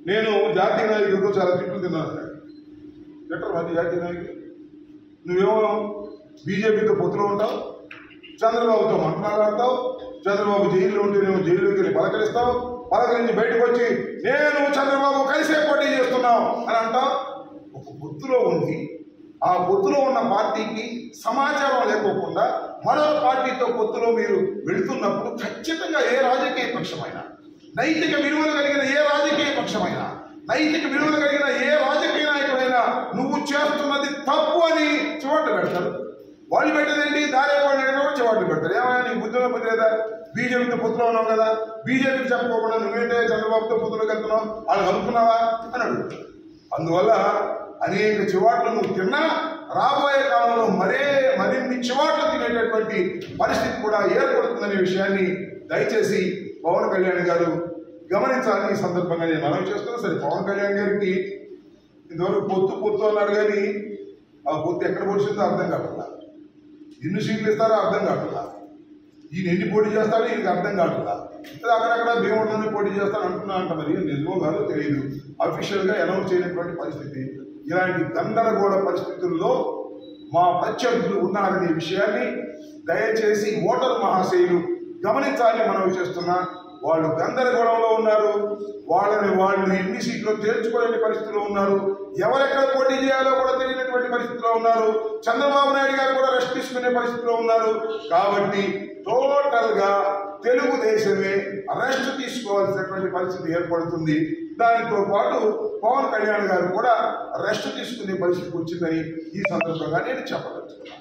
నేను జాతీయ నాయకులతో చాలా తిట్లు తిన్నాను సార్. తిట్టరు మరి జాతీయ నాయకులు. నువ్వేమో బీజేపీతో పొత్తులో ఉంటావు, చంద్రబాబుతో మాట్లాడతావు, చంద్రబాబు జైల్లో ఉంటేనేమో జైల్లోకి వెళ్ళి పలకరిస్తావు, పలకరించి బయటకు వచ్చి నేను చంద్రబాబు కలిసే పోటీ చేస్తున్నాం అని అంటావు. ఒక పొత్తులో ఉంది, ఆ పొత్తులో ఉన్న పార్టీకి సమాచారం లేకోకుండా మరో పార్టీతో పొత్తులో మీరు వెళుతున్నప్పుడు ఖచ్చితంగా ఏ రాజకీయ పక్షమైనా, నైతిక విలువలు కలిగిన ఏ రాజకీయ పక్షమైనా, నైతిక విలువలు కలిగిన ఏ రాజకీయ నాయకుడైనా నువ్వు చేస్తున్నది తప్పు అని చివాట్లు పెడతారు. వాళ్ళు పెట్టేదేంటి, దారేపాడు చివాట్లు పెడతారు. ఏమైనా నీకు బుద్ధిలో బుద్ధి లేదా? బీజేపీతో పొత్తులో ఉన్నావు కదా, బీజేపీకి చెప్పుకోకుండా నువ్వేంటే చంద్రబాబుతో పొత్తులోకి వెళ్తున్నావు, వాళ్ళు కలుపుకున్నావా అని అడుగుతారు. అందువల్ల అనేక చివాట్లు నువ్వు తిన్నా రాబోయే కాలంలో మరిన్ని చివాట్లు తినేటటువంటి పరిస్థితి కూడా ఏర్పడుతుందనే విషయాన్ని దయచేసి పవన్ కళ్యాణ్ గారు గమనించాలని ఈ సందర్భంగా నేను మనవి చేస్తున్నా. సరే, పవన్ కళ్యాణ్ గారికి ఇంతవరకు పొత్తు అన్నారు కానీ ఆ పొత్తు ఎక్కడ పొడిచిందో అర్థం కావట్లా, ఎన్ని సీట్లు ఇస్తారో అర్థం కావట్లా, ఈయన ఎన్ని పోటీ చేస్తాడో ఈయనకి అర్థం కావట్లా. అక్కడక్కడ భీముడిలోనే పోటీ చేస్తాను అంటున్నా అంట. మరి నిజమో కాదో తెలియదు, అఫీషియల్గా అనౌన్స్ చేయనటువంటి పరిస్థితి. ఇలాంటి గందరగోళ పరిస్థితుల్లో మా ప్రత్యర్థులు ఉన్నారనే విషయాన్ని దయచేసి ఓటర్ మహాశయులు గమనించాలని మనవి చేస్తున్నా. వాళ్ళు గందరగోళంలో ఉన్నారు, వాళ్ళు ఎన్ని సీట్లు తేల్చుకోలేని పరిస్థితిలో ఉన్నారు, ఎవరెక్కడ పోటీ చేయాలో కూడా తెలియనటువంటి పరిస్థితిలో ఉన్నారు, చంద్రబాబు నాయుడు గారు కూడా రెస్ట్ తీసుకునే పరిస్థితిలో ఉన్నారు. కాబట్టి టోటల్ గా తెలుగుదేశమే రెస్ట్ తీసుకోవాల్సినటువంటి పరిస్థితి ఏర్పడుతుంది. దానితో పాటు పవన్ కళ్యాణ్ గారు కూడా రెస్ట్ తీసుకునే పరిస్థితికి వచ్చిందని ఈ సందర్భంగా నేను చెప్పదలుచుకున్నాను.